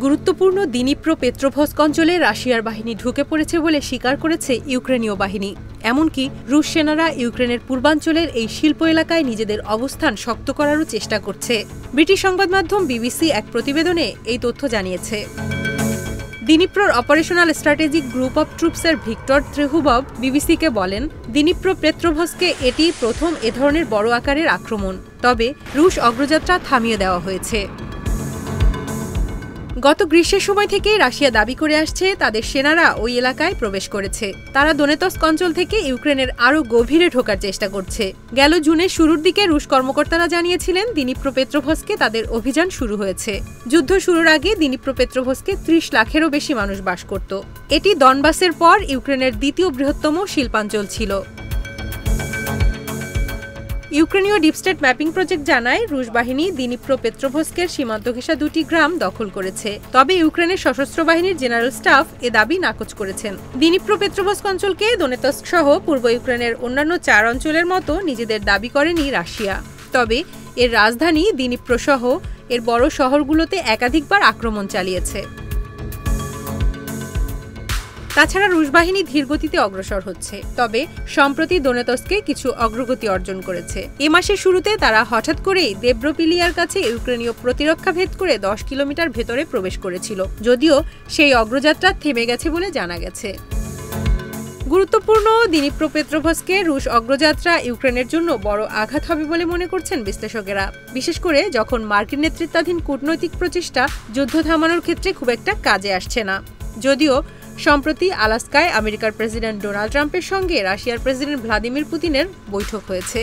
গুরুত্বপূর্ণ দিনিপ্রো পেত্রোভস্ক অঞ্চলে রাশিয়ার বাহিনী ঢুকে পড়েছে বলে স্বীকার করেছে ইউক্রেনীয় বাহিনী। এমনকি রুশ সেনারা ইউক্রেনের পূর্বাঞ্চলের এই শিল্প এলাকায় নিজেদের অবস্থান শক্ত করারও চেষ্টা করছে। ব্রিটিশ সংবাদ মাধ্যম বিবিসি এক প্রতিবেদনে এই তথ্য জানিয়েছে। দিনিপ্রোর অপারেশনাল স্ট্র্যাটেজিক গ্রুপ অব ট্রুপসের ভিক্টর ত্রেহুবভ বিবিসিকে বলেন, দিনিপ্রো পেত্রোভস্কে এটি প্রথম এ ধরনের বড় আকারের আক্রমণ। তবে রুশ অগ্রযাত্রা থামিয়ে দেওয়া হয়েছে। গত গ্রীষ্মের সময় থেকেই রাশিয়া দাবি করে আসছে তাদের সেনারা ওই এলাকায় প্রবেশ করেছে। তারা দোনেতস্ক অঞ্চল থেকে ইউক্রেনের আরও গভীরে ঢোকার চেষ্টা করছে। গেল জুনের শুরুর দিকে রুশ কর্মকর্তারা জানিয়েছিলেন দিনিপ্রো পেত্রোভস্কে তাদের অভিযান শুরু হয়েছে। যুদ্ধ শুরুর আগে দিনিপ্রো পেত্রোভস্কে ৩০ লাখেরও বেশি মানুষ বাস করত। এটি দনবাসের পর ইউক্রেনের দ্বিতীয় বৃহত্তম শিল্পাঞ্চল ছিল। ইউক্রেনীয় ডিপ স্টেট ম্যাপিং প্রজেক্ট জানায়, রুশ বাহিনী দিনিপ্রো পেত্রোভস্কের সীমান্ত ঘেঁষা ২টি গ্রাম দখল করেছে। তবে ইউক্রেনের সশস্ত্র বাহিনীর জেনারেল স্টাফ এ দাবি নাকচ করেছেন। দিনিপ্রো পেত্রোভস্ক অঞ্চলকে দোনেতস্ক সহ পূর্ব ইউক্রেনের অন্যান্য ৪ অঞ্চলের মতো নিজেদের দাবি করেনি রাশিয়া। তবে এর রাজধানী দিনিপ্রো সহ এর বড় শহরগুলোতে একাধিকবার আক্রমণ চালিয়েছে। তাছাড়া রুশ বাহিনী ধীরগতিতে অগ্রসর হচ্ছে। তবে সম্প্রতি দোনেতস্কে কিছু অগ্রগতি অর্জন করেছে। এ মাসের শুরুতে তারা হঠাৎ করেই দেব্রোপিলিয়ার কাছে ইউক্রেনীয় প্রতিরক্ষা ভেদ করে ১০ কিলোমিটার ভেতরে প্রবেশ করেছিল, যদিও সেই অগ্রযাত্রা থেমে গেছে বলে জানা গেছে। গুরুত্বপূর্ণ দিনিপ্রো পেত্রোভস্কে রুশ অগ্রযাত্রা ইউক্রেনের জন্য বড় আঘাত হবে বলে মনে করছেন বিশ্লেষকেরা, বিশেষ করে যখন মার্কিন নেতৃত্বাধীন কূটনৈতিক প্রচেষ্টা যুদ্ধ থামানোর ক্ষেত্রে খুব একটা কাজে আসছে না। যদিও সম্প্রতি আলাস্কায় আমেরিকার প্রেসিডেন্ট ডোনাল্ড ট্রাম্পের সঙ্গে রাশিয়ার প্রেসিডেন্ট ভ্লাদিমির পুতিনের বৈঠক হয়েছে।